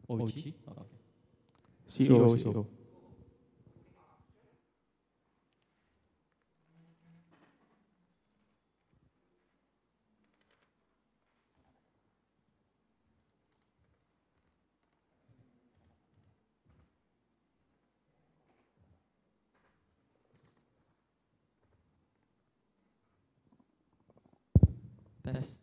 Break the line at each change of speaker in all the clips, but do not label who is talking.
OG? Okay.
CEO.
Tes.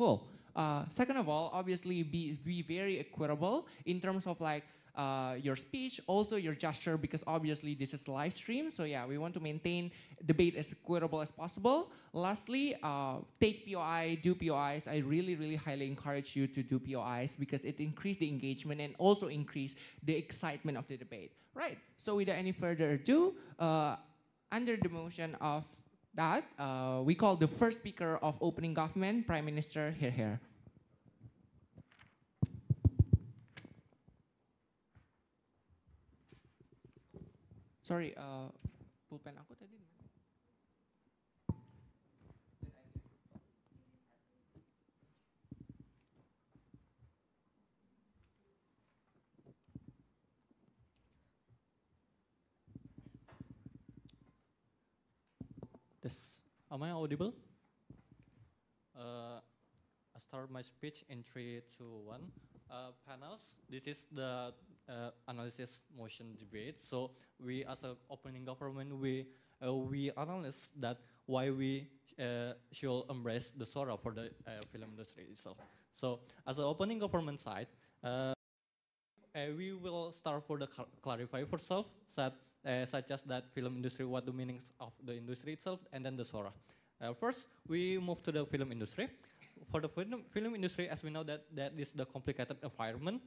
Cool. Second of all, obviously be very equitable in terms of like your speech, also your gesture, because obviously this is live stream. So yeah, we want to maintain debate as equitable as possible. Lastly, take POI, do POIs. I really highly encourage you to do POIs because it increases the engagement and also increase the excitement of the debate. Right. So without any further ado, under the motion of that, we call the first speaker of opening government, Prime Minister here. Sorry, pulpen aku tadi.
Am I audible? I start my speech in 3, 2, 1. Panels, this is the analysis motion debate. So we, as an opening government, we analyze that why we should embrace the Sora for the film industry itself. So as an opening government side, we will start for the clarify for self, such as that film industry, what the meanings of the industry itself, and then the Sora. First, we move to the film industry. For the film industry, as we know that is the complicated environment,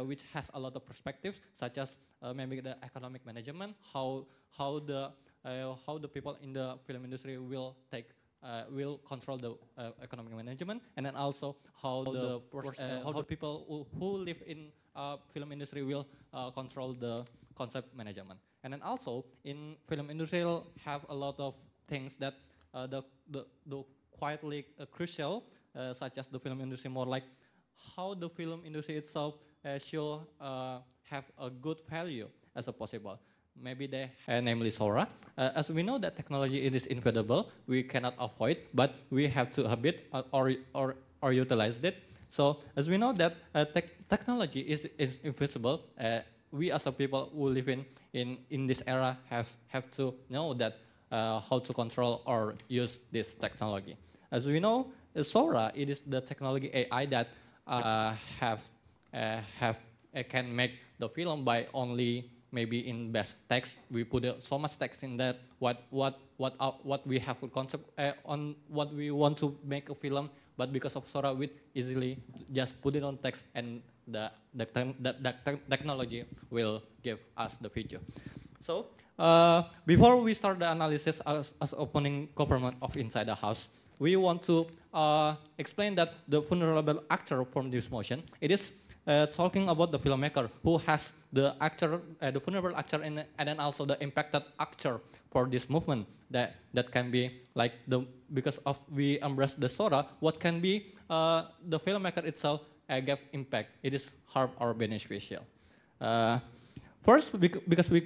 which has a lot of perspectives, such as maybe the economic management, how the people in the film industry will control the economic management, and then also how the people who live in film industry will control the concept management. And then also in film industry have a lot of things that the quietly crucial, such as the film industry, more like how the film industry itself should have a good value as a possible. Maybe they, namely Sora. As we know that technology it is inevitable, we cannot avoid, but we have to habit or utilize it. So as we know that technology is invisible, we as a people who live in this era have to know that how to control or use this technology. As we know, Sora, it is the technology AI that can make the film by only maybe in best text. We put so much text in that what we have a concept on what we want to make a film, but because of Sora, we easily just put it on text and the technology will give us the feature. So before we start the analysis as opening government of inside the house, we want to explain that the vulnerable actor from this motion, it is talking about the filmmaker who has the actor, the vulnerable actor, and then also the impacted actor for this movement that can be like because of we embrace the Sora, what can be the filmmaker itself gave impact. It is harm or beneficial. First, because we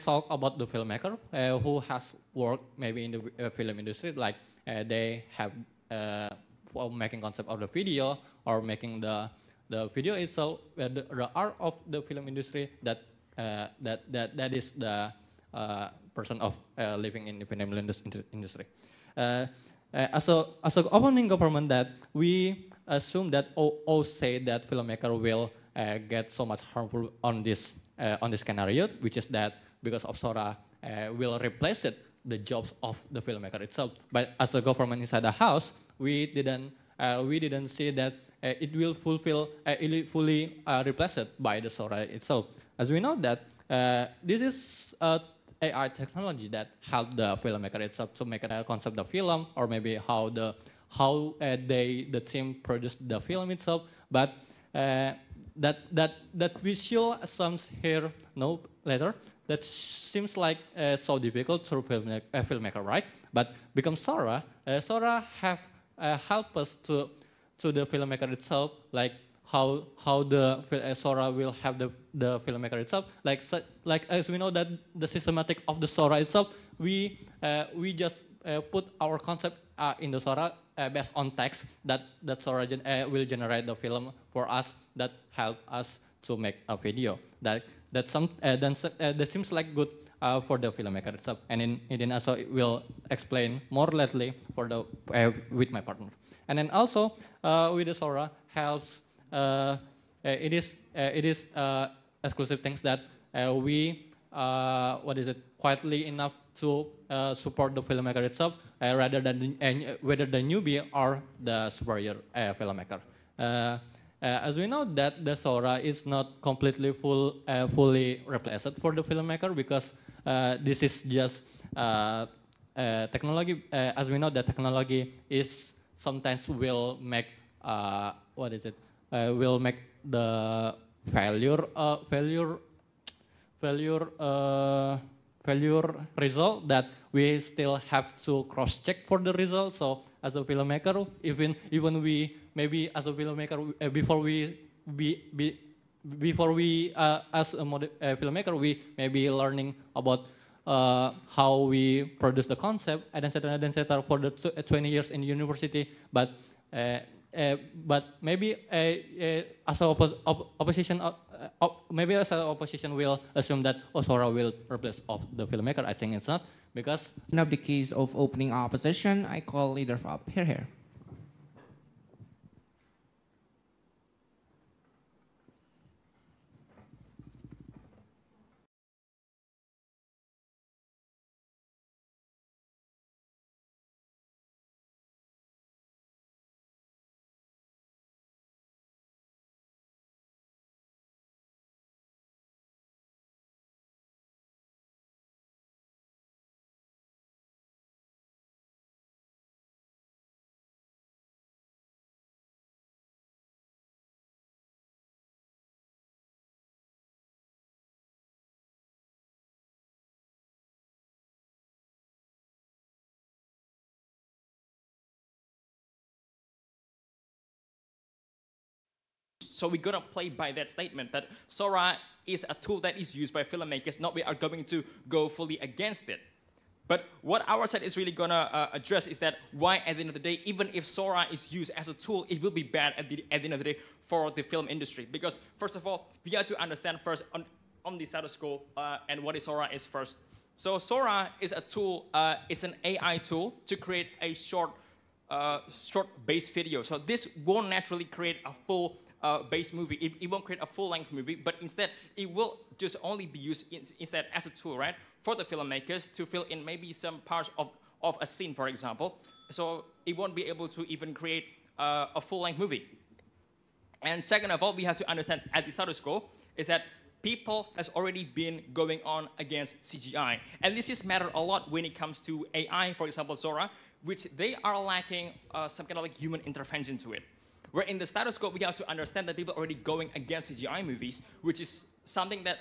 talk about the filmmaker who has worked maybe in the film industry, like they have making concept of the video or making the video itself, the art of the film industry that is the person of living in the film industry. As a opening government that we assume that or say that filmmaker will get so much harmful on this scenario, which is that because of Sora will replace the jobs of the filmmaker itself. But as a government inside the house, we didn't see that it will fully replace it by the Sora itself. As we know that this is AI technology that helped the filmmaker itself to make a concept of film, or maybe how the team produced the film itself. But that visual assumes here later that seems like so difficult for a filmmaker, right? But becomes Sora have helped us to the filmmaker itself, like how the Sora will have the filmmaker itself, like as we know that the systematic of the Sora itself, we just put our concept in the Sora based on text that Sora will generate the film for us that help us to make a video. That seems like good for the filmmaker itself, and then also it will explain more lately for the with my partner. And then also with the Sora helps. It is exclusive things that we quietly enough to support the filmmaker itself rather than whether the newbie or the superior filmmaker. As we know that the Sora is not completely fully replaced for the filmmaker, because this is just technology. As we know that technology is sometimes will make will make the failure result that we still have to cross check for the result. So as a filmmaker, even we maybe as a filmmaker before we as a filmmaker we may be learning about how we produce the concept and etc. for the 20 years in university, but maybe as an opposition, maybe as an opposition will assume that Sora will replace of the filmmaker. I think it's not, because
Now the case of opening opposition, I call leader up. Here.
So we're going to play by that statement that Sora is a tool that is used by filmmakers, not we are going to go fully against it. But what our side is really going to address is that why at the end of the day, even if Sora is used as a tool, it will be bad at the end of the day for the film industry. Because first of all, we have to understand first on the status quo and what Sora is first. So Sora is a tool, it's an AI tool to create a short base video. So this won't naturally create a full base movie. It won't create a full-length movie, but instead it will just only be used instead as a tool, right, for the filmmakers to fill in maybe some parts of a scene, for example. So it won't be able to even create a full-length movie. And second of all, we have to understand at the status quo is that people has already been going on against CGI. And this is matter a lot when it comes to AI, for example, Sora, which they are lacking some kind of like human intervention to it. Where in the status quo, we have to understand that people are already going against CGI movies, which is something that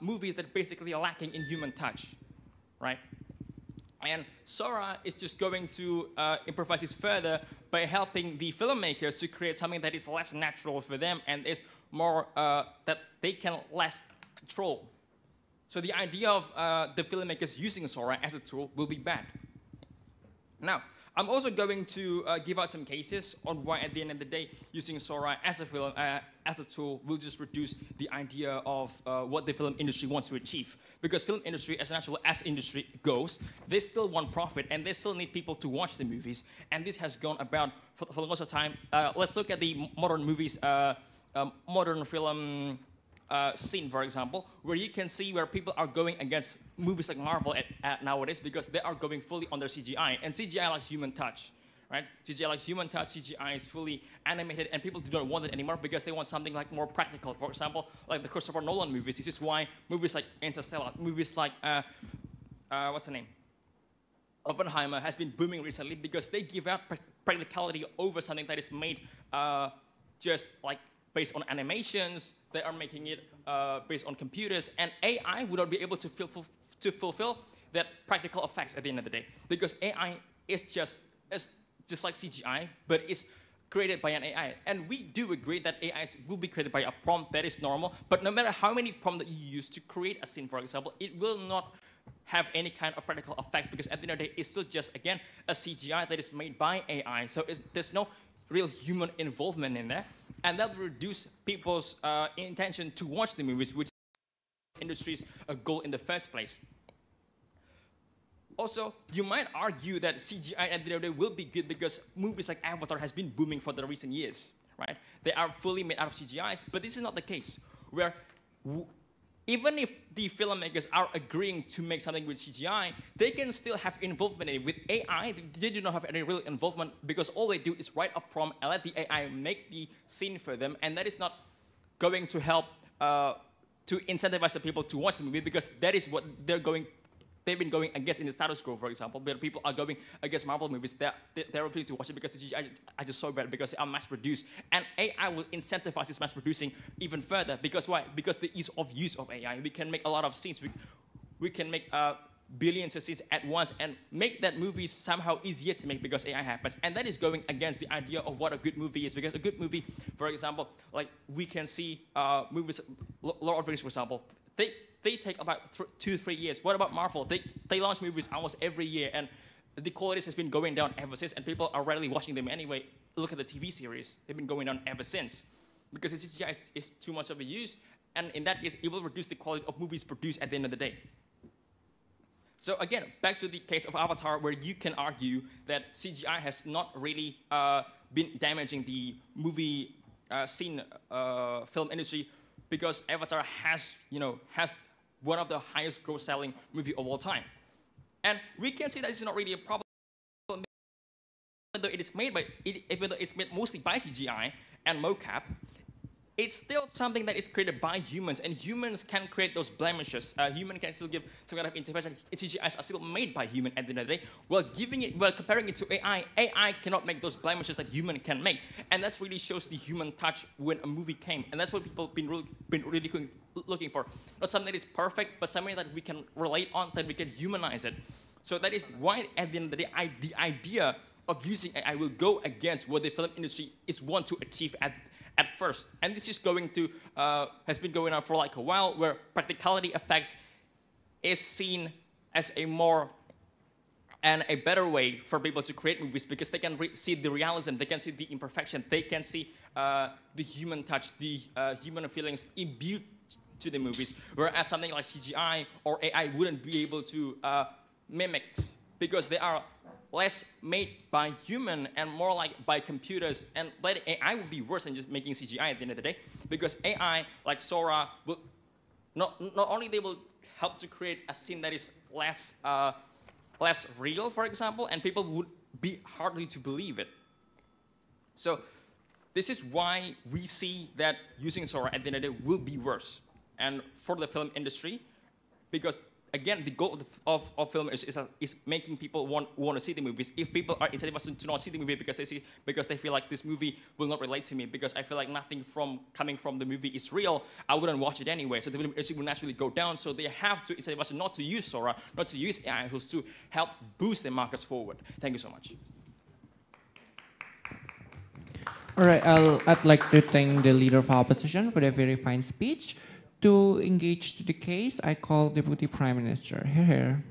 movies that basically are lacking in human touch, right? And Sora is just going to improvise this further by helping the filmmakers to create something that is less natural for them and is more that they can less control. So the idea of the filmmakers using Sora as a tool will be bad. Now, I'm also going to give out some cases on why, at the end of the day, using Sora as a tool will just reduce the idea of what the film industry wants to achieve. Because film industry, as natural as industry goes, they still want profit and they still need people to watch the movies. And this has gone about for the most of the time. Let's look at the modern movies, modern film scene, for example, where you can see where people are going against movies like Marvel at nowadays because they are going fully on their CGI, and CGI likes human touch, right? CGI likes human touch, CGI is fully animated, and people do not want it anymore because they want something like more practical. For example, like the Christopher Nolan movies. This is why movies like Interstellar, movies like, what's the name? Oppenheimer has been booming recently because they give out practicality over something that is made just like based on animations. They are making it based on computers, and AI would not be able to fulfill that practical effects at the end of the day, because AI is just like CGI, but it's created by an AI. And we do agree that AI will be created by a prompt that is normal, but no matter how many prompts that you use to create a scene, for example, it will not have any kind of practical effects, because at the end of the day, it's still just, again, a CGI that is made by AI. So there's no real human involvement in there. And that will reduce people's intention to watch the movies, which is the industry's goal in the first place. Also, you might argue that CGI at the end of the day will be good because movies like Avatar has been booming for the recent years, right? They are fully made out of CGIs, but this is not the case, where even if the filmmakers are agreeing to make something with CGI, they can still have involvement in it. With AI, they do not have any real involvement because all they do is write a prompt and let the AI make the scene for them, and that is not going to help to incentivize the people to watch the movie, because that is what they've been going against in the status quo, for example, where people are going against Marvel movies. They're refusing to watch it because the CGI are just so bad because they are mass-produced. And AI will incentivize this mass-producing even further. Because why? Because the ease of use of AI. We can make a lot of scenes. We can make billions of scenes at once and make that movie somehow easier to make because AI happens. And that is going against the idea of what a good movie is. Because a good movie, for example, like we can see movies, Lord of the Rings, for example, they take about 2-3 years. What about Marvel? They launch movies almost every year, and the quality has been going down ever since, and people are rarely watching them anyway. Look at the TV series. They've been going down ever since, because the CGI is too much of a use, and in that case, it will reduce the quality of movies produced at the end of the day. So again, back to the case of Avatar, where you can argue that CGI has not really been damaging the movie scene film industry, because Avatar has one of the highest gross-selling movie of all time. And we can see that it's not really a problem, even though it is even though it's made mostly by CGI and mocap. It's still something that is created by humans, and humans can create those blemishes. Human can still give some kind of intervention. CGIs are still made by human at the end of the day. While comparing it to AI, AI cannot make those blemishes that human can make, and that really shows the human touch when a movie came, and that's what people have been really looking for. Not something that is perfect, but something that we can relate on, that we can humanize it. So that is why, at the end of the day, the idea of using AI will go against what the film industry is want to achieve at first. And this is going to, has been going on for like a while, where practicality effects is seen as a more and a better way for people to create movies, because they can see the realism, they can see the imperfection, they can see the human touch, the human feelings imbued to the movies, whereas something like CGI or AI wouldn't be able to mimic, because they are less made by human and more like by computers. And AI would be worse than just making CGI at the end of the day, because AI, like Sora, will not only they will help to create a scene that is less real, for example, and people would be hardly to believe it. So this is why we see that using Sora at the end of the day will be worse, and for the film industry, because again, the goal of film is making people want to see the movies. If people are incentivized to not see the movie because they feel like this movie will not relate to me, because I feel like nothing coming from the movie is real, I wouldn't watch it anyway. So the film industry will naturally go down. So they have to incentivize not to use Sora, not to use AI tools to help boost their markets forward. Thank you so much.
All right, I'd like to thank the leader of opposition for the very fine speech. To engage to the case, I call Deputy Prime Minister. Here.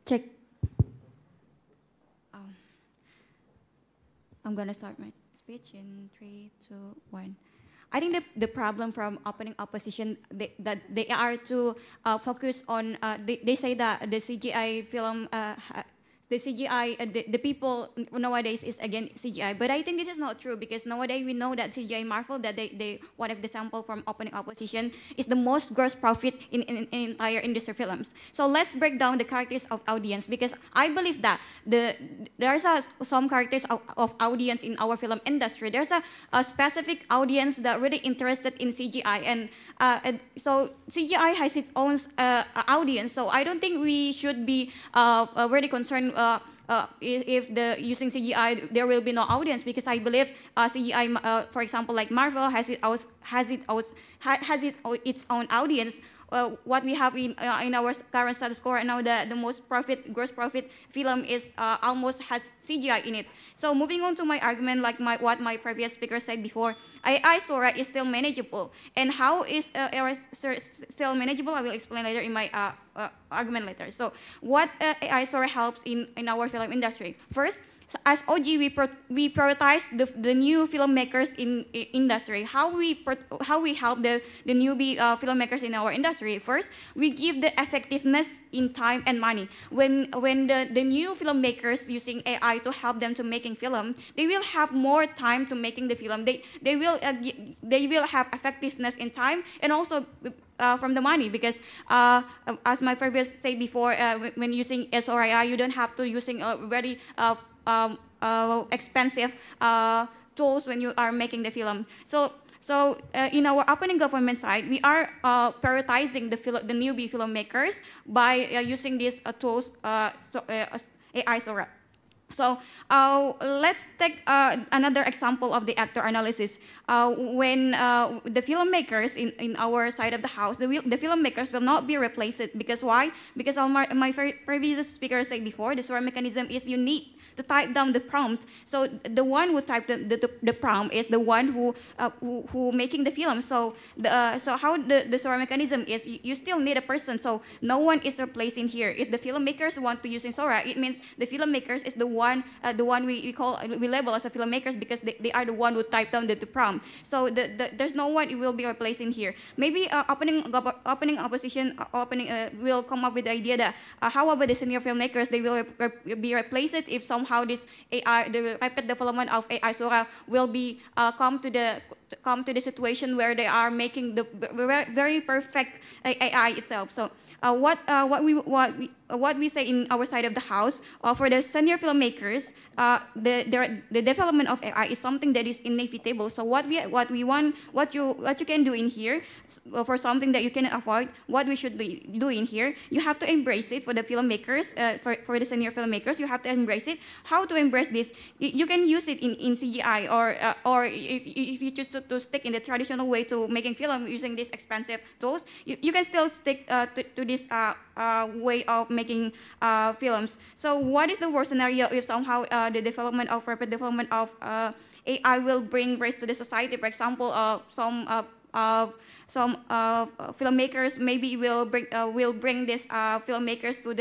Check. I'm gonna start my speech in 3, 2, 1. I think the problem from opening opposition that they are to focus on. They say that the CGI film. The CGI, the people nowadays is again CGI, but I think this is not true, because nowadays we know that CGI Marvel, that they one of the sample from opening opposition, is the most gross profit in entire industry films. So let's break down the characters of audience, because I believe that there's some characters of audience in our film industry. There's a specific audience that really interested in CGI, and so CGI has its own audience. So I don't think we should be really concerned if using CGI there will be no audience, because I believe CGI, for example, like Marvel, has its own audience. What we have in our current status quo right now, the most gross profit film is almost has CGI in it. So moving on to my argument, like what my previous speaker said before, AI Sora is still manageable. And how is AI still manageable? I will explain later in my argument later. So what AI Sora helps in our film industry? First, so as OG, we prioritize the new filmmakers in industry. How we help the newbie filmmakers in our industry? First, we give the effectiveness in time and money. When the new filmmakers using AI to help them to making film, they will have more time to making the film. They will have effectiveness in time and also from the money, because as my previous say before, when using SRI, you don't have to using a very expensive tools when you are making the film. So in our opening government side, we are prioritizing the newbie filmmakers by using these tools, AI Sora. So let's take another example of the actor analysis. When the filmmakers in our side of the house, the filmmakers will not be replaced. Because why? Because my previous speaker said before, the Sora mechanism is you need to type down the prompt. So the one who typed the prompt is the one who making the film. So how the Sora mechanism is, you still need a person. So no one is replacing here. If the filmmakers want to use in Sora, it means the filmmakers is the one we label as a filmmakers, because they are the one who typed down the prompt. So there's no one it will be replacing here. Maybe opening opposition will come up with the idea that how about the senior filmmakers? They will be replaced if somehow this AI, the rapid development of AI Sora will be come to the situation where they are making the very perfect AI itself. So what we say in our side of the house, for the senior filmmakers, the development of AI is something that is inevitable. So what you can do in here, for something that you cannot avoid, what we should do in here, you have to embrace it. For the filmmakers, for the senior filmmakers, you have to embrace it. How to embrace this? You can use it in CGI, or if you choose to stick in the traditional way to making film using these expensive tools, you can still stick to this way of making films. So what is the worst scenario if somehow the rapid development of AI will bring risk to the society? For example, some filmmakers maybe will bring these filmmakers to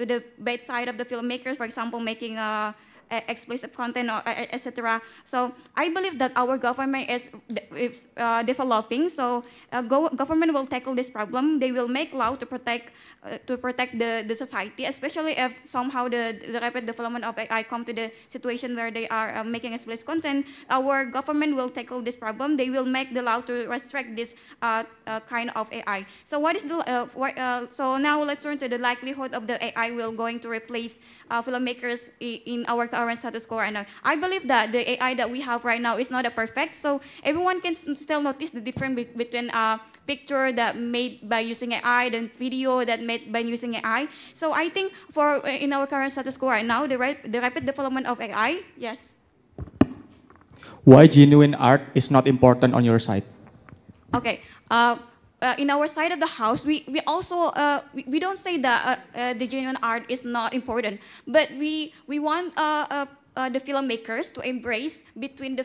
the bedside of the filmmakers. For example, making explicit content, or etc. So I believe that our government is developing. So government will tackle this problem. They will make law to protect the society, especially if somehow the rapid development of AI come to the situation where they are making explicit content. Our government will tackle this problem. They will make the law to restrict this kind of AI. So what is so now let's turn to the likelihood of the AI will going to replace filmmakers in our current status quo right now. I believe that the AI that we have right now is not a perfect, so everyone can still notice the difference between picture that made by using AI, then video that made by using AI. So I think for in our current status quo right now, the rapid development of AI, yes.
Why genuine art is not important on your side?
Okay. In our side of the house, we also we don't say that the genuine art is not important, but we want the filmmakers to embrace between the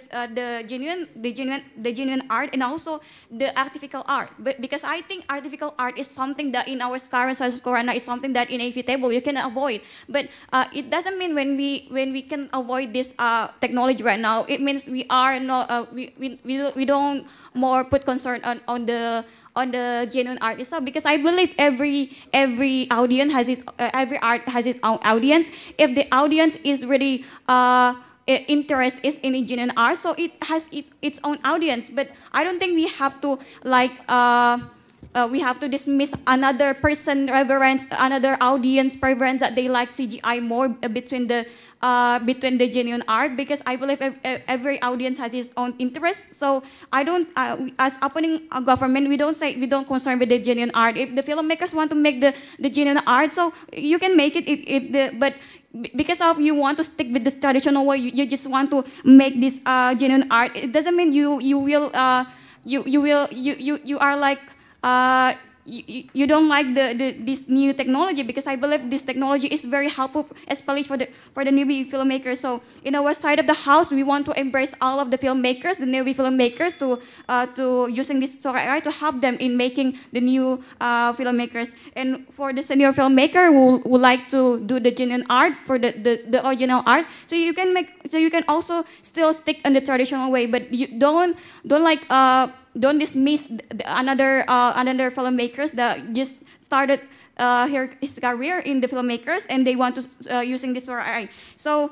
genuine art and also the artificial art. But because I think artificial art is something that in our current status quo right now is something that inevitable you can avoid. But it doesn't mean when we can avoid this technology right now, it means we are not we don't more put concern on the genuine art itself, because I believe every audience has every art has its own audience. If the audience is really interest is in genuine art, so it has its own audience. But I don't think we have to we have to dismiss another person reverence, another audience preference that they like CGI more between the genuine art, because I believe every audience has its own interest. So I don't, as opening a government, we don't concern with the genuine art. If the filmmakers want to make the genuine art, so you can make it. But because of you want to stick with this traditional way, you just want to make this genuine art. It doesn't mean you are like. You don't like this new technology, because I believe this technology is very helpful, especially for the newbie filmmakers. So in our side of the house, we want to embrace all of the filmmakers, the newbie filmmakers, to using this Sora AI to help them in making the new filmmakers. And for the senior filmmaker who would like to do the genuine art for the original art, so you can also still stick on the traditional way, but you don't dismiss another filmmakers that just started his career in the filmmakers and they want to using this Sora AI. So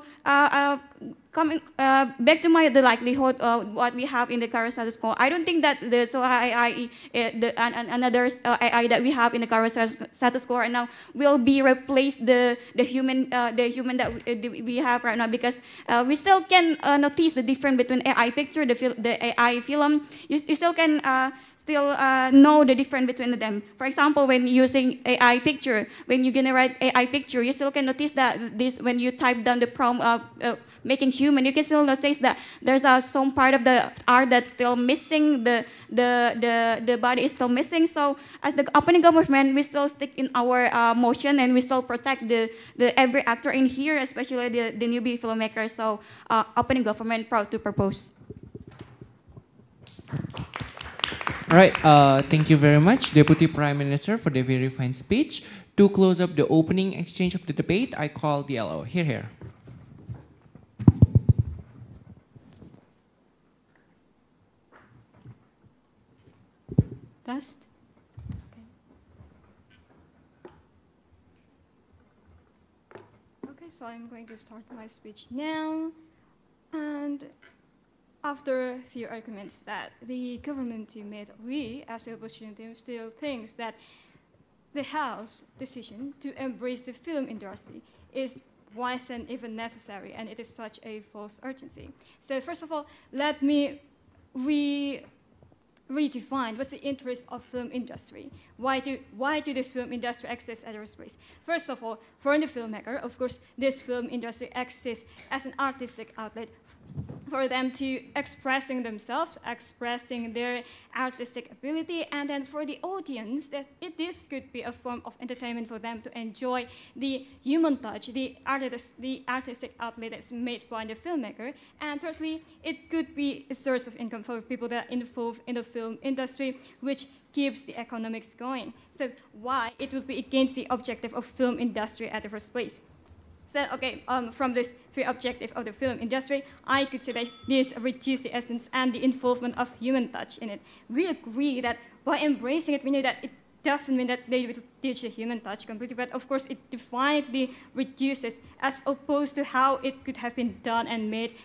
coming back to the likelihood of what we have in the current status quo, I don't think that the Sora AI, another AI that we have in the current status quo right now will be replace the human that we have right now, because we still can notice the difference between AI picture, the AI film. You still can know the difference between them. For example, when using AI picture, when you generate AI picture, you still can notice that when you type down the prompt making human, you can still notice that there's some part of the art that's still missing, the body is still missing. So as the opening government, we still stick in our motion, and we still protect the every actor in here, especially the newbie filmmakers. So opening government proud to propose.
All right, thank you very much, Deputy Prime Minister, for the very fine speech. To close up the opening exchange of the debate, I call the LO. Here.
Test. Okay, so I'm going to start my speech now. And after a few arguments that the government team made, we, as the opposition team, still thinks that the House decision to embrace the film industry is wise and even necessary, and it is such a false urgency. So first of all, let me redefine what's the interest of film industry. Why do this film industry exist at our space? First of all, for the filmmaker, of course, this film industry exists as an artistic outlet for them to expressing themselves, expressing their artistic ability, and then for the audience, that this could be a form of entertainment for them to enjoy the human touch, the artistic outlet that's made by the filmmaker. And thirdly, it could be a source of income for people that are involved in the film industry, which keeps the economics going. So why it would be against the objective of film industry at the first place? So, okay, from these three objectives of the film industry, I could say that this reduces the essence and the involvement of human touch in it. We agree that by embracing it, we know that it doesn't mean that they will teach the human touch completely, but of course it definitely reduces as opposed to how it could have been done and made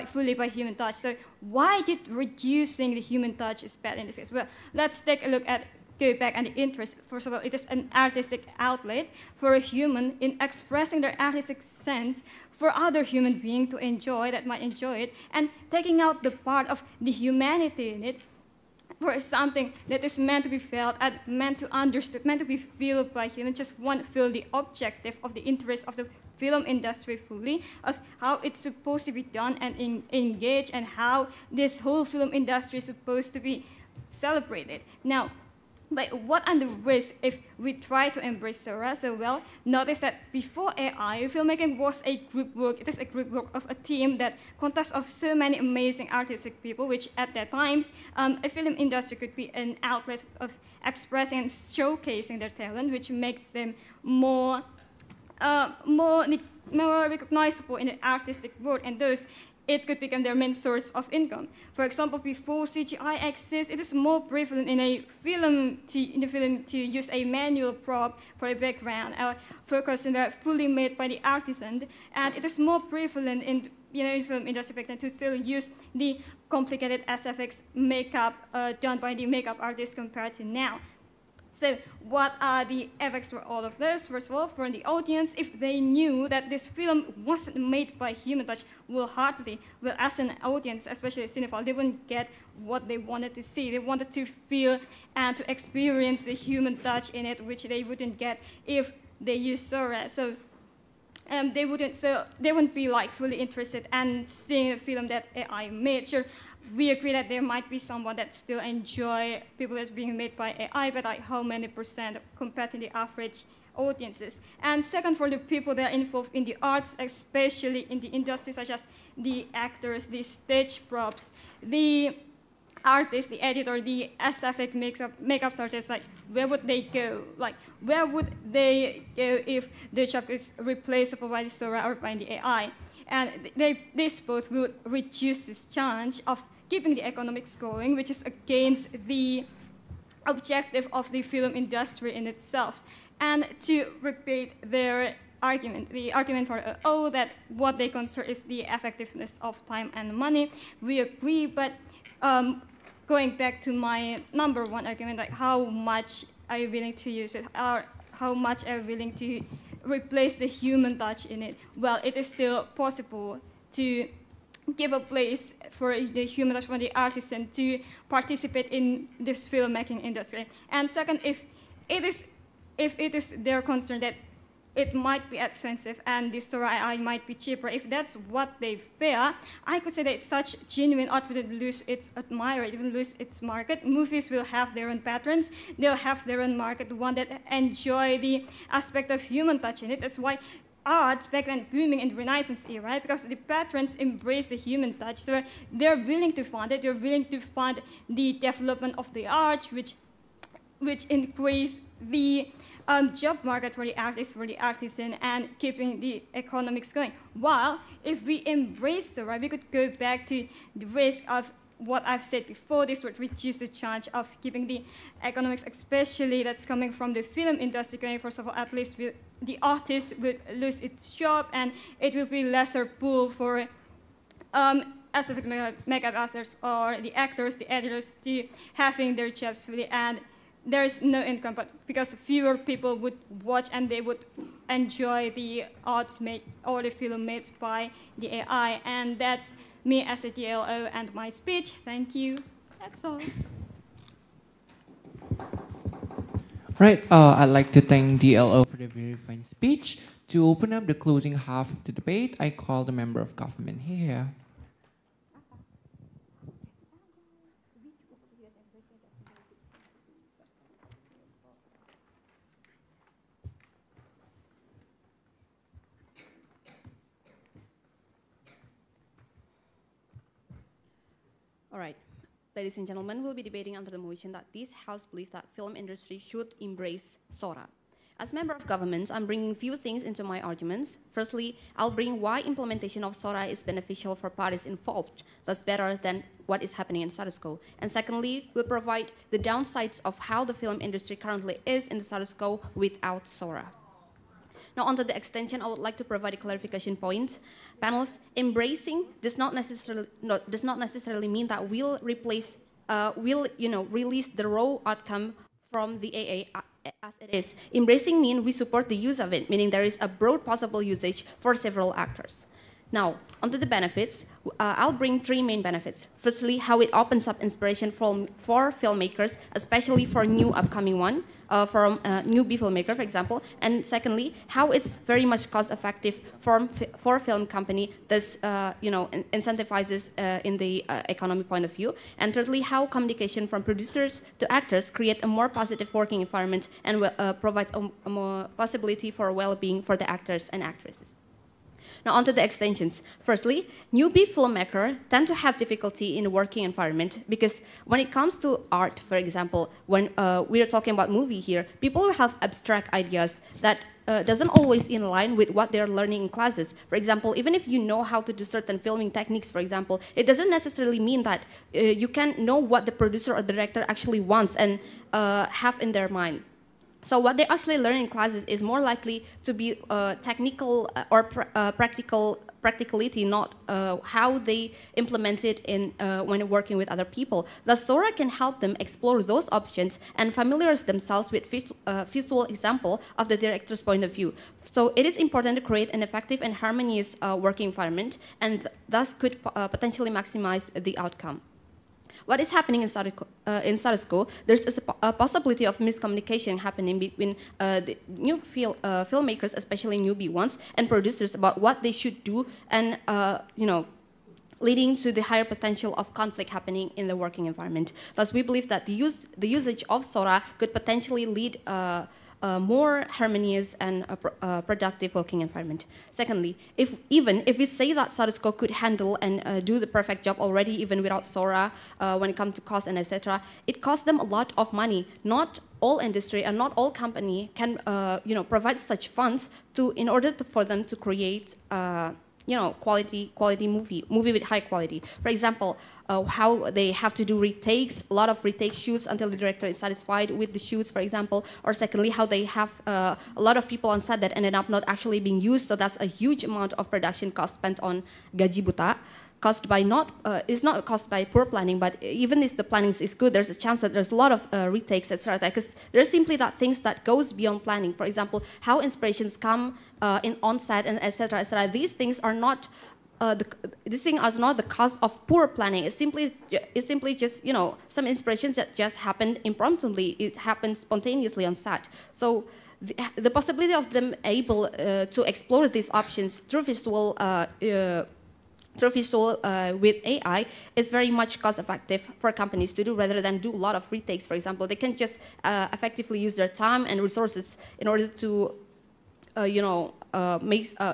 fully by human touch. So why did reducing the human touch is bad in this case? Well, let's take a look at go back and the interest. First of all, it is an artistic outlet for a human in expressing their artistic sense for other human beings to enjoy, that might enjoy it, and taking out the part of the humanity in it for something that is meant to be felt and meant to understood, meant to be felt by humans, just want to feel the objective of the interest of the film industry fully, of how it's supposed to be done and engaged, and how this whole film industry is supposed to be celebrated. Now, but what are the risks if we try to embrace Sora so well? Notice that before AI, filmmaking was a group work. It is a group work of a team that consists of so many amazing artistic people, which at that times, a film industry could be an outlet of expressing and showcasing their talent, which makes them more recognizable in the artistic world, and thus it could become their main source of income. For example, before CGI exists, it is more prevalent in a film to use a manual prop for a background, or focus on that fully made by the artisan, and it is more prevalent in film industry back then to still use the complicated SFX makeup done by the makeup artist compared to now. So what are the effects for all of this? First of all, for the audience, if they knew that this film wasn't made by human touch, as an audience, especially a cinephile, they wouldn't get what they wanted to see. They wanted to feel and to experience the human touch in it, which they wouldn't get if they used Sora. So they wouldn't be like fully interested in seeing a film that AI made. Sure, we agree that there might be someone that still enjoy people that's being made by AI, but like how many percent compared to the average audiences? And second, for the people that are involved in the arts, especially in the industry, such as the actors, the stage props, the artists, the editor, the SFX makeup artists, like where would they go? Like where would they go if their job is replaceable by the Sora or by the AI? And this both would reduce this chance of keeping the economics going, which is against the objective of the film industry in itself. And to repeat their argument, the argument for that what they consider is the effectiveness of time and money, we agree, but going back to my number one argument, like how much are you willing to use it, or how much are you willing to replace the human touch in it? Well, it is still possible to give a place for the human touch, for the artisan to participate in this filmmaking industry. And second, if it is their concern that it might be expensive and the Sora AI might be cheaper, if that's what they fear, I could say that such genuine art would lose its admirer, it will lose its market. Movies will have their own patterns, they'll have their own market, one that enjoy the aspect of human touch in it. That's why arts back then booming in the Renaissance era, right? Because the patrons embrace the human touch, so they're willing to fund it, they're willing to fund the development of the art, which increase the job market for the artist, for the artisan, and keeping the economics going. While if we embrace the right, we could go back to the risk of what I've said before. This would reduce the chance of keeping the economics, especially that's coming from the film industry going. First of all, at least the artist would lose its job, and it will be lesser pool for makeup artists or the actors, the editors, to having their jobs really, and there is no income, but because fewer people would watch and they would enjoy the arts made or the film made by the AI. And that's me as a DLO and my speech. Thank you. That's all.
Right, I'd like to thank DLO for the very fine speech. To open up the closing half of the debate, I call the member of government here.
All right, ladies and gentlemen, we'll be debating under the motion that this House believes that film industry should embrace Sora. As member of government, I'm bringing few things into my arguments. Firstly, I'll bring why implementation of Sora is beneficial for parties involved, thus better than what is happening in status quo. And secondly, we'll provide the downsides of how the film industry currently is in the status quo without Sora. Now, onto the extension, I would like to provide a clarification point. Panelists, embracing does not necessarily mean that we'll release the raw outcome from the AA as it is. Embracing means we support the use of it, meaning there is a broad possible usage for several actors. Now, onto the benefits, I'll bring three main benefits. Firstly, how it opens up inspiration for filmmakers, especially for new upcoming one, from a newbie filmmaker, for example. And secondly, how it's very much cost-effective for film company, thus incentivizes in the economic point of view. And thirdly, how communication from producers to actors create a more positive working environment and provides a more possibility for well-being for the actors and actresses. Now onto the extensions. Firstly, newbie filmmakers tend to have difficulty in the working environment because when it comes to art, for example, when we are talking about movie here, people will have abstract ideas that doesn't always in line with what they're learning in classes. For example, even if you know how to do certain filming techniques, for example, it doesn't necessarily mean that you can know what the producer or director actually wants and have in their mind. So what they actually learn in classes is more likely to be technical or practicality, not how they implement it in when working with other people. Thus, Sora can help them explore those options and familiarize themselves with visual example of the director's point of view. So it is important to create an effective and harmonious working environment, and thus could potentially maximize the outcome. What is happening in status quo, there's a possibility of miscommunication happening between the new filmmakers, especially newbie ones, and producers about what they should do, and leading to the higher potential of conflict happening in the working environment. Thus, we believe that the usage of Sora could potentially lead more harmonious and productive working environment. Secondly, if we say that status quo could handle and do the perfect job already, even without Sora, when it comes to cost and etc., it costs them a lot of money. Not all industry and not all company can provide such funds in order for them to create quality movie with high quality. For example, how they have to do retakes, a lot of retake shoots until the director is satisfied with the shoots, for example. Or secondly, how they have a lot of people on set that ended up not actually being used. So that's a huge amount of production cost spent on gaji buta. Caused by is not caused by poor planning, but even if the planning is good, there's a chance that there's a lot of retakes, etc. Because there's simply that things that goes beyond planning. For example, how inspirations come in on set and etc. etc. These things are not the cause of poor planning. It's simply just some inspirations that just happened impromptu. It happens spontaneously on set. So the possibility of them able to explore these options through visual with AI is very much cost effective for companies to do rather than do a lot of retakes, for example. They can just effectively use their time and resources in order to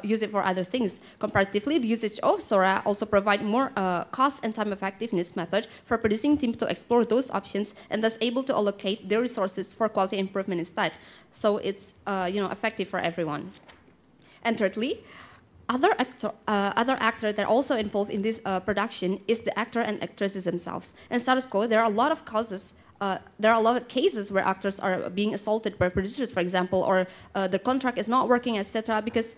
use it for other things. Comparatively, the usage of Sora also provide more cost and time effectiveness method for producing teams to explore those options and thus able to allocate their resources for quality improvement instead. So it's effective for everyone. And thirdly, other actors that are also involved in this production is the actor and actresses themselves. In status quo, there are a lot of causes. There are a lot of cases where actors are being assaulted by producers, for example, or the contract is not working, etc. Because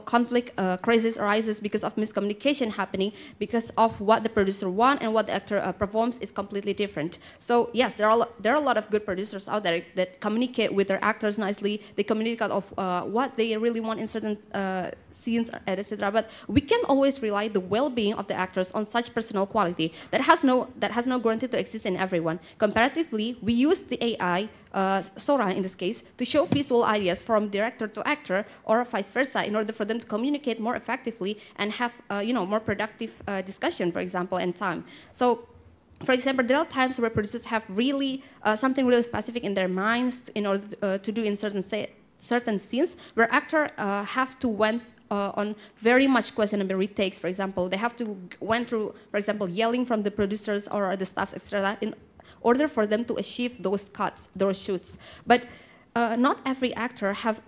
conflict crisis arises because of miscommunication happening, because of what the producer wants and what the actor performs is completely different. So yes, there are a lot of good producers out there that communicate with their actors nicely. They communicate of what they really want in certain scenes, etc. But we can always rely the well-being of the actors on such personal quality that has no guarantee to exist in everyone. Comparatively, we use the AI, Sora in this case, to show visual ideas from director to actor or vice versa in order for them to communicate more effectively and have more productive discussion, for example, and time. So, for example, there are times where producers have really something really specific in their minds in order to do in certain scenes where actors have to went on very much questionable retakes. For example, they have to went through, for example, yelling from the producers or the staffs, etc., in order for them to achieve those cuts, those shoots. But not every actor have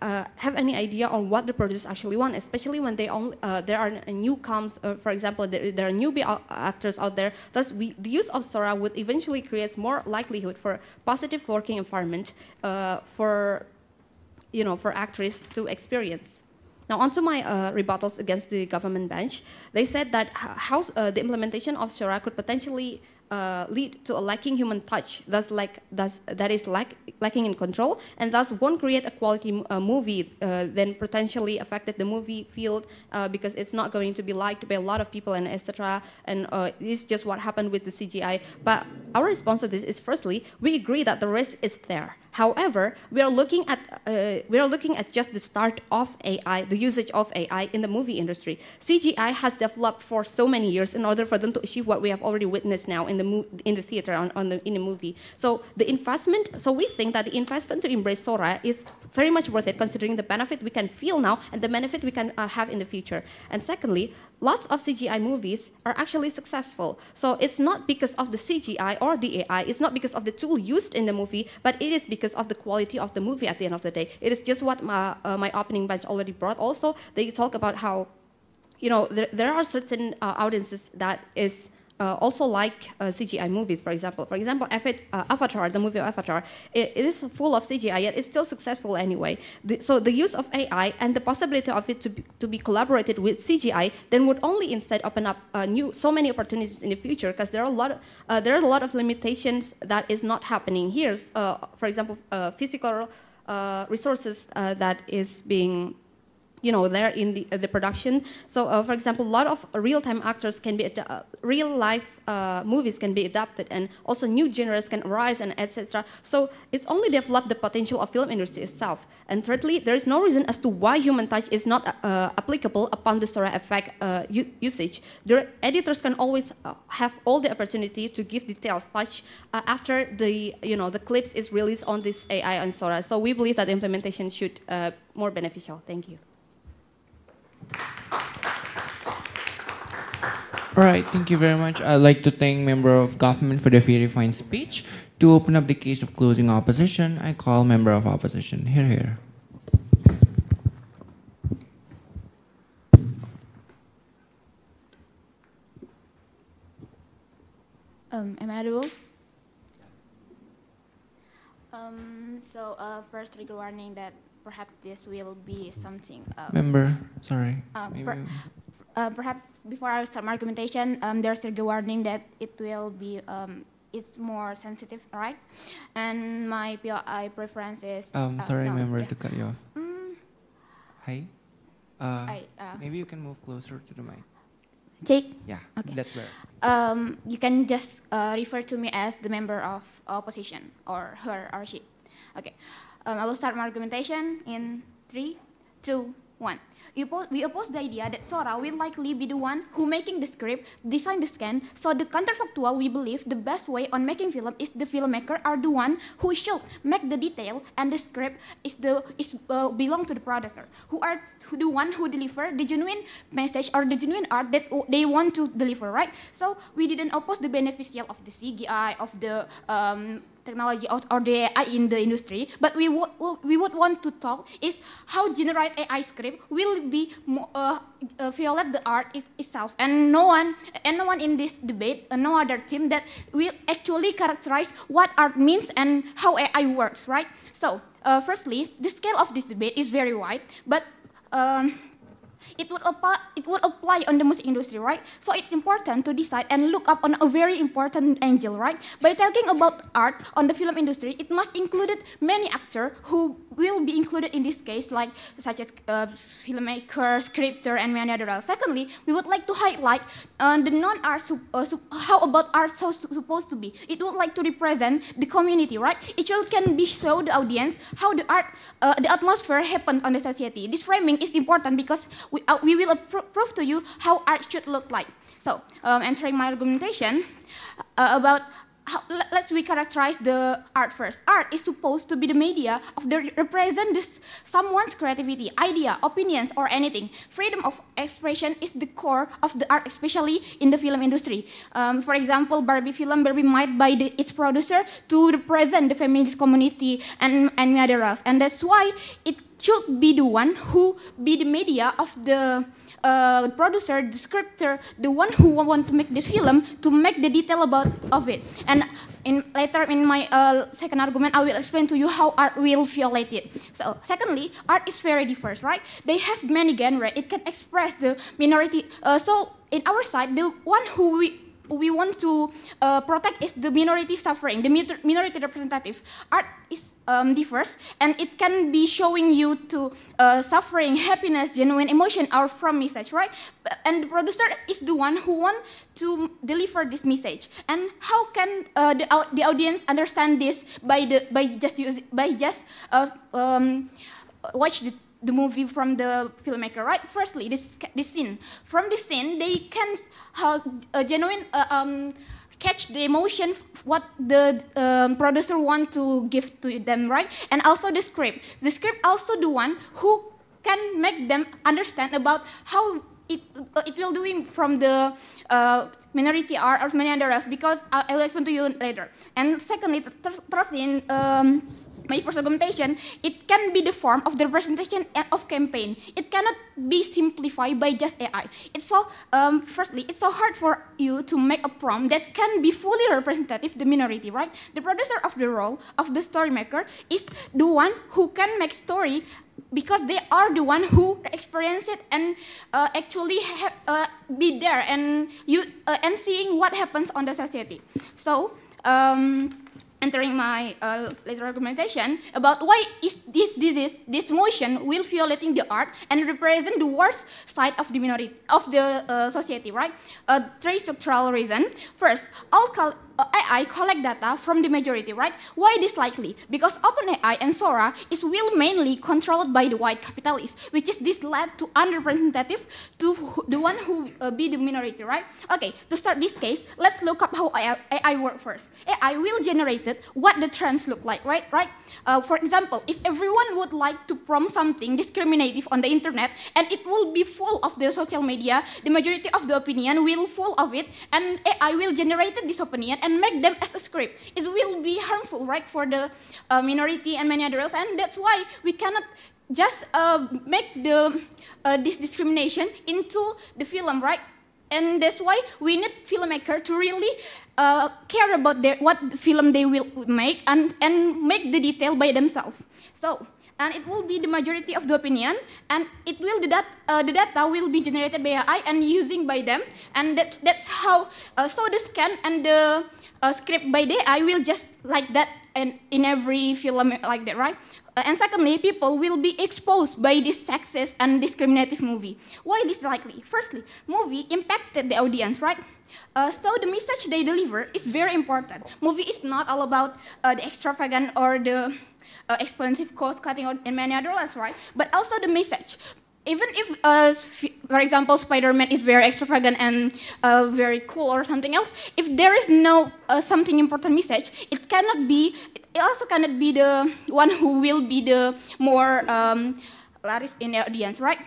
any idea on what the producers actually want, especially when there are newcomers. For example, there are newbie actors out there. Thus, the use of Sora would eventually create more likelihood for positive working environment for actors to experience. Now, onto my rebuttals against the government bench. They said that the implementation of Sora could potentially lead to a lacking human touch, that is lacking in control, and thus won't create a quality movie, then potentially affected the movie field because it's not going to be liked by a lot of people and etc. And this is just what happened with the CGI. But our response to this is, firstly, we agree that the risk is there. However, we are looking at just the start of AI, the usage of AI in the movie industry. CGI has developed for so many years in order for them to achieve what we have already witnessed now in the theater in the movie. So the investment. So we think that the investment to embrace Sora is very much worth it, considering the benefit we can feel now and the benefit we can have in the future. And secondly, lots of CGI movies are actually successful. So it's not because of the CGI or the AI, it's not because of the tool used in the movie, but it is because of the quality of the movie at the end of the day. It is just what my opening batch already brought. Also, they talk about how, there are certain audiences that is also like CGI movies, for example. For example, Avatar, the movie Avatar, it is full of CGI, yet it's still successful anyway. So the use of AI and the possibility of it to be collaborated with CGI then would only instead open up so many opportunities in the future, because there are a lot of limitations that is not happening here. For example, physical resources that is being there in the production. So, for example, a lot of real-time actors can be, real-life movies can be adapted, and also new genres can arise, and etc. So, it's only developed the potential of film industry itself. And thirdly, there is no reason as to why human touch is not applicable upon the Sora effect usage. The editors can always have all the opportunity to give details touch after the clips is released on this AI on Sora. So, we believe that the implementation should more beneficial. Thank you.
All right, thank you very much. I'd like to thank member of government for the very fine speech. To open up the case of closing opposition, I call member of opposition. Here.
Am I audible? First, trigger warning that perhaps this will be something.
Member, sorry.
Perhaps before I start my argumentation, there's a warning that it will be, it's more sensitive, right? And my POI preference is.
Sorry,
no,
member,
yeah.
to cut you off. Hi. Maybe you can move closer to the mic.
Take?
Yeah,
okay.
That's better.
You can just refer to me as the member of opposition, or her or she. Okay. I will start my argumentation in 3, 2, 1. We oppose the idea that Sora will likely be the one who making the script, design the scan. So the counterfactual, we believe the best way on making film is the filmmaker are the one who should make the detail, and the script is belong to the producer, who are the one who deliver the genuine message or the genuine art that they want to deliver, right? So we didn't oppose the beneficial of the CGI, of the technology or the AI in the industry, but we would want to talk is how generative AI script will be violate the art itself, and no one in this debate, no other team that will actually characterize what art means and how AI works, right? So firstly, the scale of this debate is very wide, but it would apply on the music industry, right? So it's important to decide and look up on a very important angle, right? By talking about art on the film industry, it must include many actors who will be included in this case, like such as filmmakers, scripter, and many others. Secondly, we would like to highlight the non-art, how about art supposed to be. It would like to represent the community, right? It can be show the audience how the art, the atmosphere happened on the society. This framing is important because we will prove to you how art should look like. So, entering my argumentation about let's characterize the art first. Art is supposed to be the media of the represent someone's creativity, idea, opinions, or anything. Freedom of expression is the core of the art, especially in the film industry. For example, Barbie made by its producer to represent the feminist community and many others. And that's why it should be the one who be the media of the producer, the scripter, the one who want to make the film, to make the detail of it. And later in my second argument, I will explain to you how art will violate it. So secondly, art is very diverse, right? They have many genres. It can express the minority. So in our side, the one who we want to protect is the minority suffering, the minority representative. Art is diverse, and it can be showing you to suffering, happiness, genuine emotion are from message, right? And the producer is the one who want to deliver this message. And how can the audience understand this by just watch the movie from the filmmaker, right? Firstly, this scene. From this scene, they can genuine catch the emotion what the producer want to give to them, right? And also the script. The script also the one who can make them understand about how it will doing from the minority art or many others, because I will explain to you later. And secondly, thirdly, in my first argumentation, it can be the form of the representation of campaign. It cannot be simplified by just AI. It's so, firstly, it's so hard for you to make a prompt that can be fully representative the minority, right? The producer of the role of the story maker is the one who can make story because they are the one who experience it and actually be there and seeing what happens on the society. So, entering my later argumentation about why is this motion will violating the art and represent the worst side of the minority of the society, right? Three structural reasons. First, all AI collect data from the majority, right? Why this likely? Because OpenAI and Sora will mainly controlled by the white capitalists, which is this led to unrepresentative to the one who be the minority, right? Okay, to start this case, let's look up how AI work first. AI will generate what the trends look like, right? For example, if everyone would like to prompt something discriminative on the internet and it will be full of the social media, the majority of the opinion will full of it, and AI will generate this opinion and make them as a script. It will be harmful, right, for the minority and many others, and that's why we cannot just make this discrimination into the film, right? And that's why we need filmmakers to really care about what film they will make and make the detail by themselves. So, and it will be the majority of the opinion, and it will the data will be generated by AI and using by them, and that's how so the scan and the script by the AI will just like that and in every film like that, right? And secondly, people will be exposed by this sexist and discriminative movie. Why this likely? Firstly, movie impacted the audience, right? So the message they deliver is very important. Movie is not all about the extravagant or the expensive cost cutting and many others, right? But also the message. Even if, for example, Spider-Man is very extravagant and very cool or something else, if there is no something important message, it also cannot be the one who will be the more laris in the audience, right?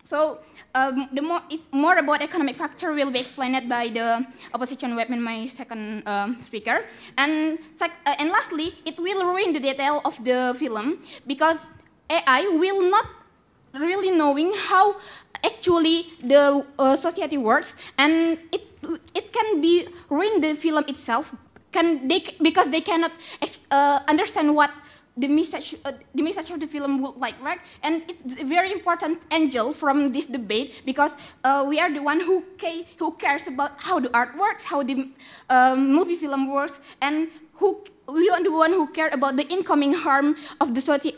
So it's more about economic factor will be explained by the opposition web in my second speaker. And lastly, it will ruin the detail of the film because AI will not really knowing how actually the society works, and it can be ruin the film itself. Because they cannot understand what the message of the film would like, right? And it's a very important angle from this debate because we are the one who cares about how the art works, how the movie film works, and we are the one who care about the incoming harm of the society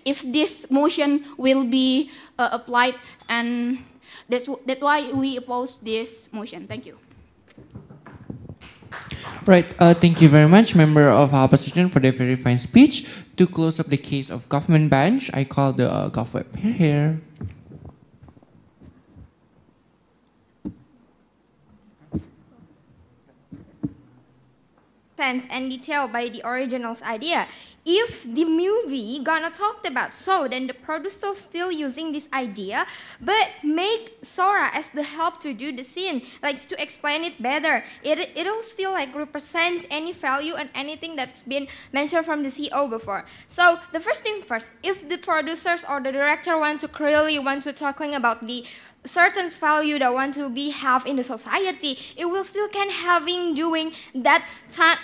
if this motion will be applied, and that's why we oppose this motion. Thank you.
Right, thank you very much, member of opposition, for the very fine speech. To close up the case of government bench, I call the GovWeb here.
And detailed by the original's idea. If the movie gonna talk about then the producer still using this idea, but make Sora as the help to do the scene, like to explain it better. It'll still like represent any value and anything that's been mentioned from the CEO before. So the first thing first, if the producers or the director want to talking about the certain value that want to be have in the society, it will still can having doing that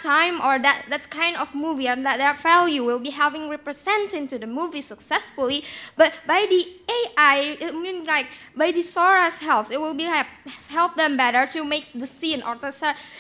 time or that kind of movie, and that value will be having represented to the movie successfully. But by the AI, it means like by the Sora's help, it will be help them better to make the scene or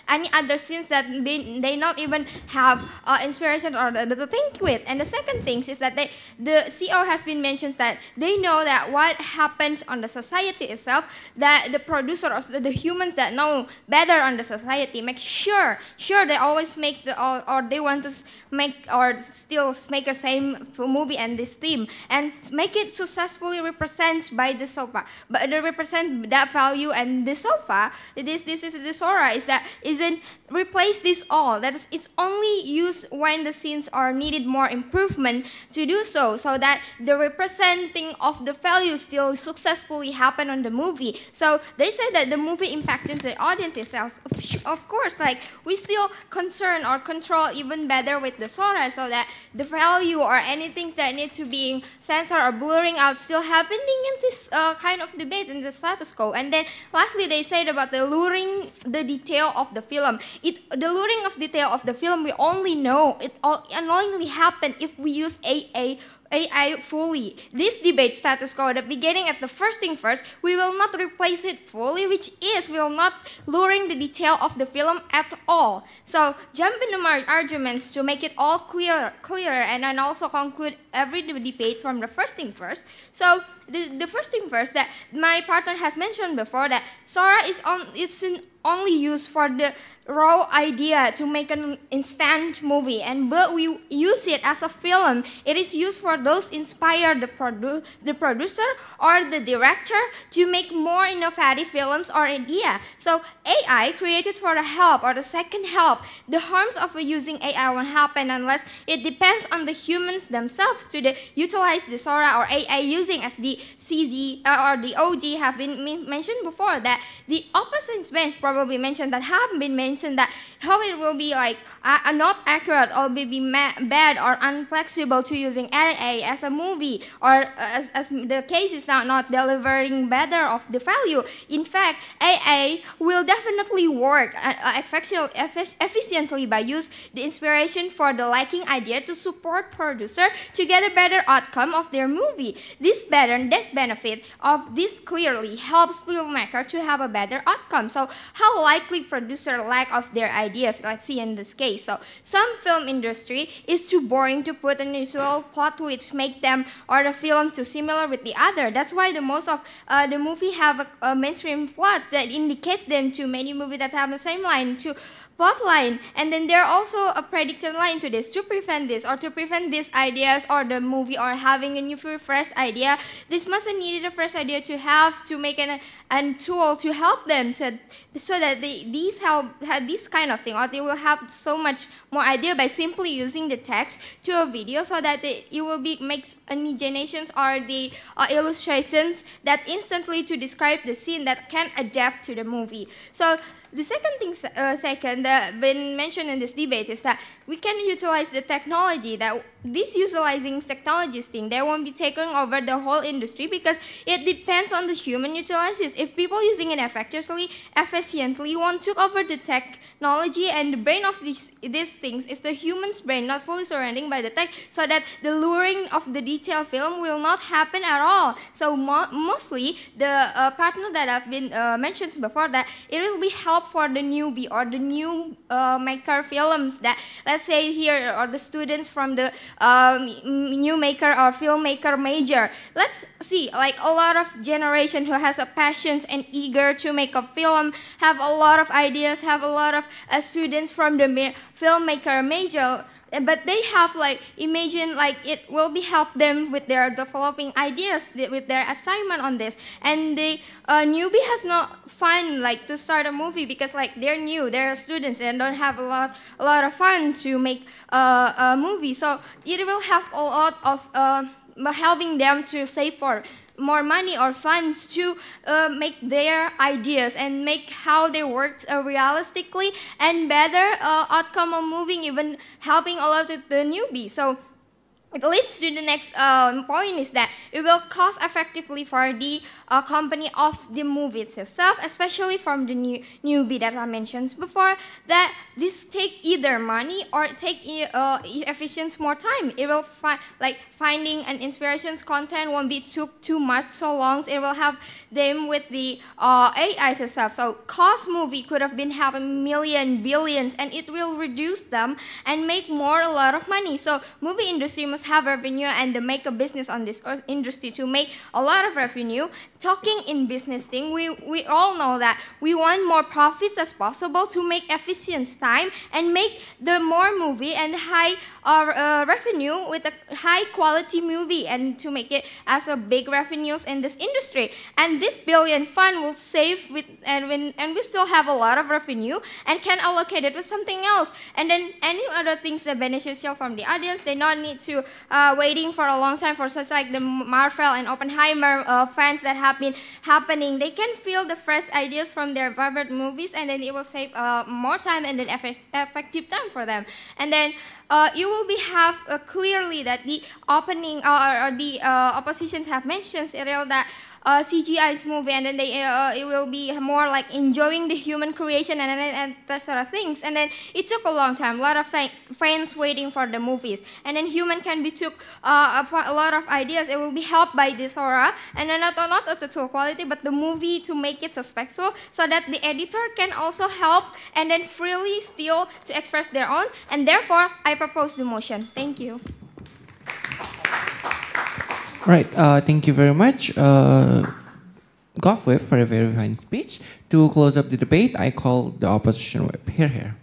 any other scenes that they not even have inspiration or the think with. And the second thing is that the CEO has been mentioned that they know that what happens on the society itself, that the producer or the humans that know better on the society make sure they always make or they want to make or still make the same movie and this theme and make it successfully represented by the sofa, but they represent that value. And the sofa, this is the Sora, is that isn't replace this all. That is, it's only used when the scenes are needed more improvement to do so that the representing of the value still successfully happen on the movie. So they say that the movie impacting the audience itself. Of course, like we still concern or control even better with the Sora, so that the value or anything that need to be censored or blurring out still happening in this kind of debate in the status quo. And then lastly, they said about the luring the detail of the film. The luring of detail of the film, we only know it only happen if we use AI fully. This debate status quo, the beginning at the first thing first, we will not replace it fully, which is we will not luring the detail of the film at all. So jump into my arguments to make it all clearer, and then also conclude every debate from the first thing first. So the first thing first, that my partner has mentioned before, that Sora is only used for the raw idea to make an instant movie, but we use it as a film. It is used for those inspire the producer or the director to make more innovative films or idea. So AI created for the help or the second help. The harms of using AI won't happen unless it depends on the humans themselves to utilize the Sora or AI using as the CZ or the OG have been mentioned before. That the opposite bench probably mentioned that have been mentioned that how it will be like not accurate or be bad or unflexible to using AI as a movie, or as the case is not delivering better of the value. In fact, AI will definitely work efficiently by use the inspiration for the liking idea to support producer to get a better outcome of their movie. This benefit of this clearly helps filmmaker to have a better outcome. So how likely producer lack of their ideas, let's see in this case. So some film industry is too boring to put an usual plot which make them or the film too similar with the other. That's why the most of the movie have a mainstream plot that indicates them to many movies that have the same line to plot line, and then there are also a predicted line to this to prevent this or to prevent these ideas or the movie or having a new fresh idea. This must have needed a fresh idea to have to make a tool to help them so that these have this kind of thing, or they will have so much more idea by simply using the text to a video, so that it will be makes animations or the illustrations that instantly to describe the scene that can adapt to the movie. So the second thing, that been mentioned in this debate is that we can utilize the technology. That this utilizing technologies thing, they won't be taking over the whole industry because it depends on the human utilizes. If people using it efficiently won't took over the technology, and the brain of these things is the human's brain, not fully surrounding by the tech, so that the luring of the detailed film will not happen at all. So mostly the partner that have been mentioned before, that it will be help for the newbie or the new maker films, that let's say here or the students from the new maker or filmmaker major. Let's see, like a lot of generation who has a passion and eager to make a film, have a lot of ideas, have a lot of students from the filmmaker major, but they have like imagine like it will be help them with their developing ideas with their assignment on this, and the newbie has not fun like to start a movie because like they're new, they're students and don't have a lot of fun to make a movie. So it will help a lot of helping them to save for more money or funds to make their ideas and make how they work realistically and better outcome of moving, even helping a lot of the newbie. So it leads to the next point is that it will cost effectively for the company of the movie itself, especially from the newbie that I mentioned before, that this take either money or take efficient more time. It will finding an inspirations content won't be took too much so long. It will help them with the AI itself. So cost movie could have been have a million, billions, and it will reduce them and make a lot of money. So movie industry must have revenue and they make a business on this industry to make a lot of revenue. Talking in business thing, we all know that we want more profits as possible to make efficient time and make the more movie and high revenue with a high quality movie and to make it as a big revenues in this industry. And this billion fund will save with and we still have a lot of revenue and can allocate it with something else. And then any other things that beneficial from the audience, they not need to waiting for a long time for such like the Marvel and Oppenheimer fans that have been happening. They can feel the fresh ideas from their favorite movies, and then it will save more time and then effective time for them. And then you will be have clearly that the opening or the oppositions have mentioned Ariel that CGI's movie, and then it will be more like enjoying the human creation and that sort of things. And then it took a long time, a lot of fans waiting for the movies. And then human can be took a lot of ideas. It will be helped by the Sora, and then not the tool quality, but the movie to make it suspectful, so that the editor can also help and then freely still to express their own. And therefore, I propose the motion. Thank you.
Right, thank you very much, Golf Whip, for a very fine speech. To close up the debate, I call the opposition whip. Here.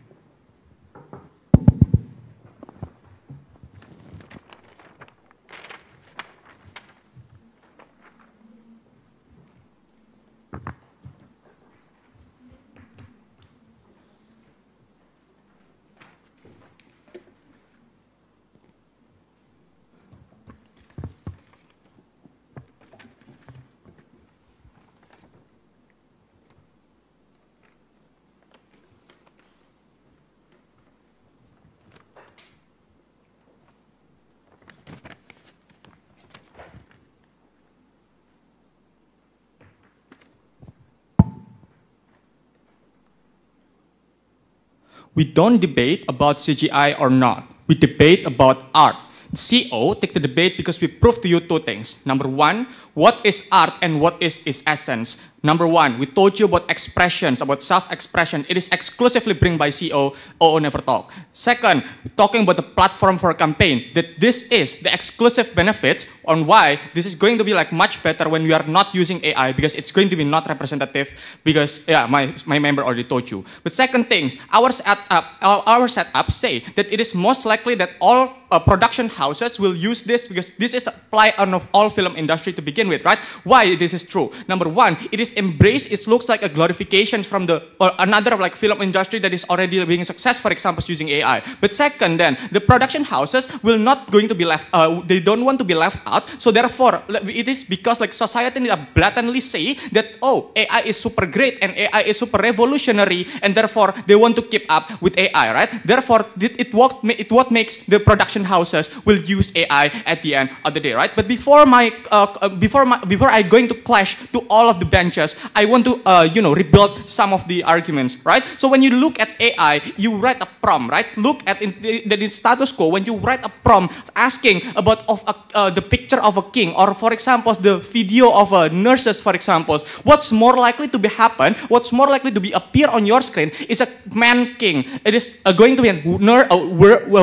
We don't debate about CGI or not. We debate about art. CO take the debate because we prove to you two things. Number one, what is art and what is its essence? Number one, we told you about expressions, about self-expression. It is exclusively bring by CO, OO never talk. Second, talking about the platform for a campaign, that this is the exclusive benefits on why this is going to be like much better when we are not using AI, because it's going to be not representative, because yeah, my member already told you. But second things, our setup say that it is most likely that all production houses will use this because this is applied on all film industry to begin with, right? Why this is true? Number one, it is embraced. It looks like a glorification from the another like film industry that is already being success, for example, using AI. But second, then the production houses will not going to be left. They don't want to be left out. So therefore, it is because like society blatantly say that AI is super great and AI is super revolutionary, and therefore they want to keep up with AI, right? Therefore, what makes the production houses will use AI at the end of the day, right? But before I going to clash to all of the benches, I want to rebuild some of the arguments, right? So when you look at AI, you write a prompt, right? Look at the status quo. When you write a prompt asking about the picture of a king, or for example the video of nurses, for example, what's more likely to be happen? What's more likely to be appear on your screen is a man king. It is going to be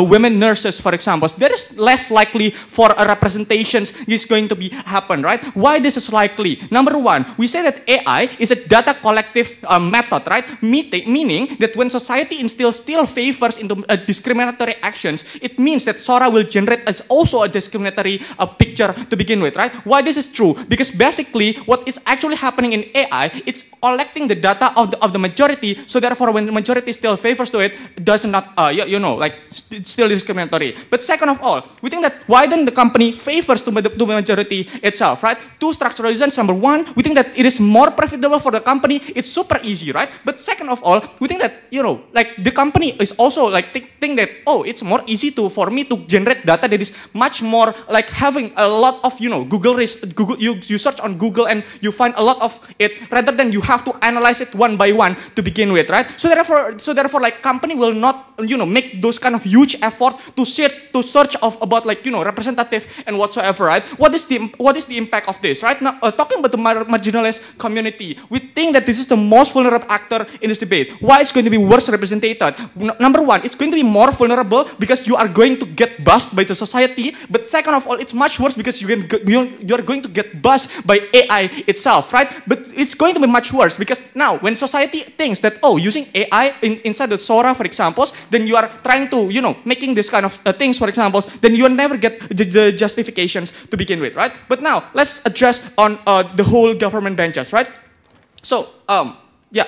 women nurses, for example. There is less likely for a representation is going to be happen, right? Why this is likely? Number one, we say that AI is a data collective method, right? Meaning that when society instills still favors into discriminatory actions, it means that Sora will generate as also a discriminatory picture to begin with, right? Why this is true? Because basically what is actually happening in AI, it's collecting the data of the majority, so therefore when the majority still favors to it, does not, it's still discriminatory. But second of all, we think that why then the company favors to the majority itself, right? right? Two structural reasons. Number one, we think that it is more profitable for the company. It's super easy, right? But second of all, we think that, like the company is also like think that, oh, it's more easy for me to generate data that is much more like having a lot of, Google, you search on Google and you find a lot of it rather than you have to analyze it one by one to begin with, right? So therefore, like company will not, make those kind of huge effort to search about like, representative and whatsoever, right? What is the impact of this, right? Now, talking about the marginalized community, we think that this is the most vulnerable actor in this debate. Why it's going to be worse represented? Number one, it's going to be more vulnerable because you are going to get buzzed by the society. But second of all, it's much worse because you are going to get buzzed by AI itself, right? But it's going to be much worse because now when society thinks that, oh, using AI inside the Sora, for example, then you are trying to, making this kind of things, for example, then you will never get the justifications to begin with, right? But now let's address on the whole government benches, right? So, yeah.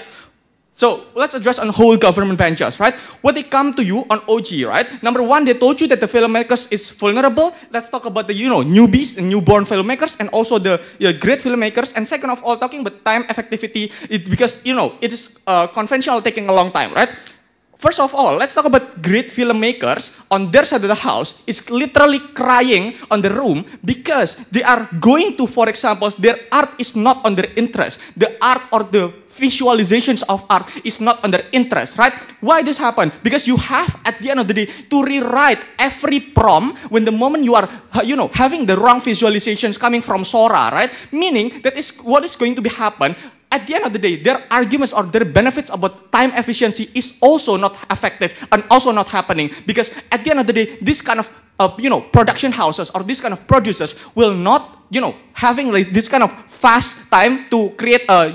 So let's address on whole government benches, right? What they come to you on OG, right? Number one, they told you that the filmmakers is vulnerable. Let's talk about the, newbies, the newborn filmmakers, and also the great filmmakers. And second of all, talking about time effectivity, because, it is conventional taking a long time, right? First of all, let's talk about great filmmakers on their side of the house is literally crying on the room because they are going to, for example, their art is not on their interest. The art or the visualizations of art is not on their interest, right? Why this happen? Because you have, at the end of the day, to rewrite every prompt when the moment you are, having the wrong visualizations coming from Sora, right? Meaning that is what is going to be happen. At the end of the day, their arguments or their benefits about time efficiency is also not effective and also not happening because at the end of the day, this kind of production houses or this kind of producers will not, having like this kind of fast time to create a,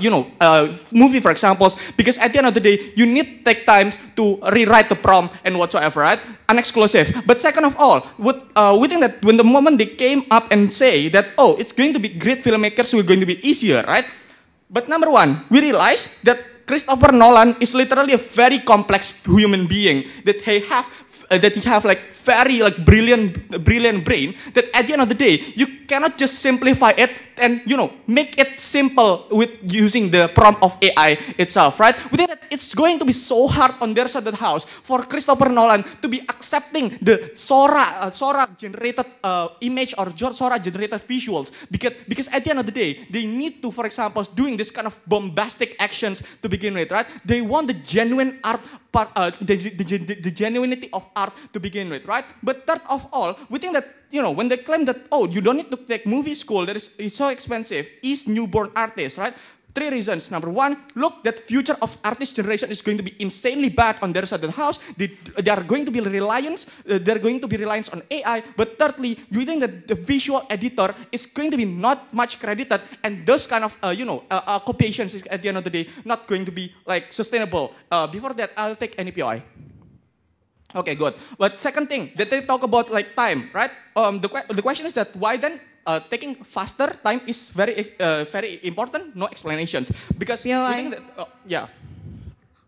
movie, for example, because at the end of the day, you need to take time to rewrite the prompt and whatsoever, right? Unexclusive. But second of all, we think that when the moment they came up and say that, oh, it's going to be great filmmakers who are going to be easier, right? But number one, we realize that Christopher Nolan is literally a very complex human being that he have like very like brilliant brain that at the end of the day you cannot just simplify it and make it simple with using the prompt of AI itself, right? We think that it's going to be so hard on their side of the house for Christopher Nolan to be accepting the Sora generated image or Sora generated visuals because at the end of the day they need to, for example, doing this kind of bombastic actions to begin with, right? They want the genuine art part, the genuinity of art to begin with, right? But third of all, we think that when they claim that, oh, you don't need to take movie school, that is so expensive, is newborn artists, right? Three reasons. Number one, look, that future of artist generation is going to be insanely bad on their side of the house. They are going to be reliant on AI. But thirdly, we think that the visual editor is going to be not much credited, and those kind of occupations is at the end of the day not going to be like sustainable. Before that, I'll take NPI. Okay, good. But second thing that they talk about like time, right? The question is that why then taking faster time is very important. No explanations because we think that, yeah.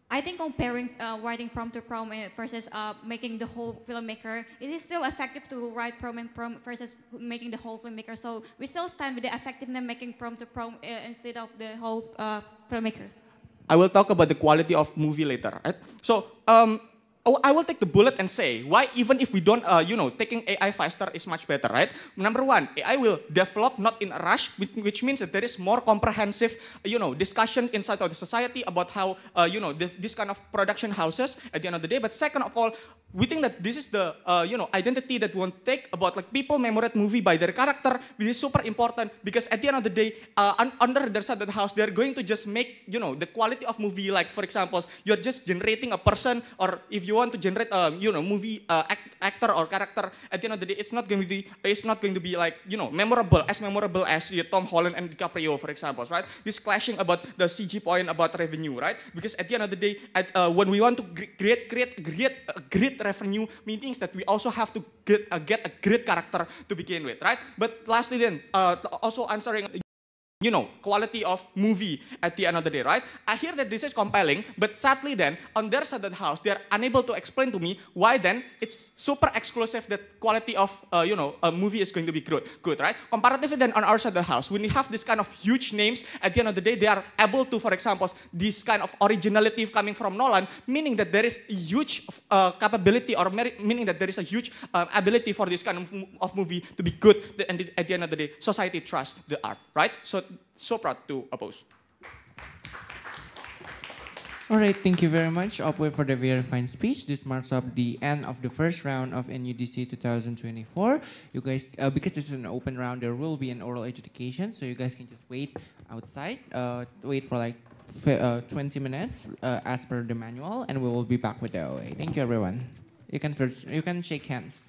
I think comparing writing prompt to prompt versus making the whole filmmaker, it is still effective to write prompt and prompt versus making the whole filmmaker. So we still stand with the effectiveness making prompt to prompt instead of the whole filmmakers.
I will talk about the quality of movie later, right? So I will take the bullet and say why even if we don't, taking AI faster is much better, right? Number one, AI will develop not in a rush, which means that there is more comprehensive, discussion inside of the society about how, this kind of production houses at the end of the day. But second of all, we think that this is the, identity that we want to take about like people memorate movie by their character, which is super important because at the end of the day, under their side of the house, they're going to just make, the quality of movie. Like for example, you're just generating a person, or if you want to generate a, movie actor or character, at the end of the day, it's not going to be like, memorable as Tom Holland and DiCaprio, for example, right? This clashing about the CG point about revenue, right? Because at the end of the day, when we want to create great revenue, means that we also have to get a great character to begin with, right? But lastly then, also answering you know, quality of movie at the end of the day, right? I hear that this is compelling, but sadly then, on their side of the house, they're unable to explain to me why then it's super exclusive that quality of, you know, a movie is going to be good, right? Comparatively then, on our side of the house, when we have this kind of huge names, at the end of the day, they are able to, for example, this kind of originality coming from Nolan, meaning that there is a huge capability, or meaning that there is a huge ability for this kind of movie to be good, and at the end of the day, society trusts the art, right? So proud to oppose.
All right, thank you very much, Opwe, for the very fine speech. This marks up the end of the first round of NUDC 2024. You guys, because this is an open round, there will be an oral education, so you guys can just wait outside, wait for like 20 minutes as per the manual, and we will be back with the OA. Thank you, everyone. You can shake hands.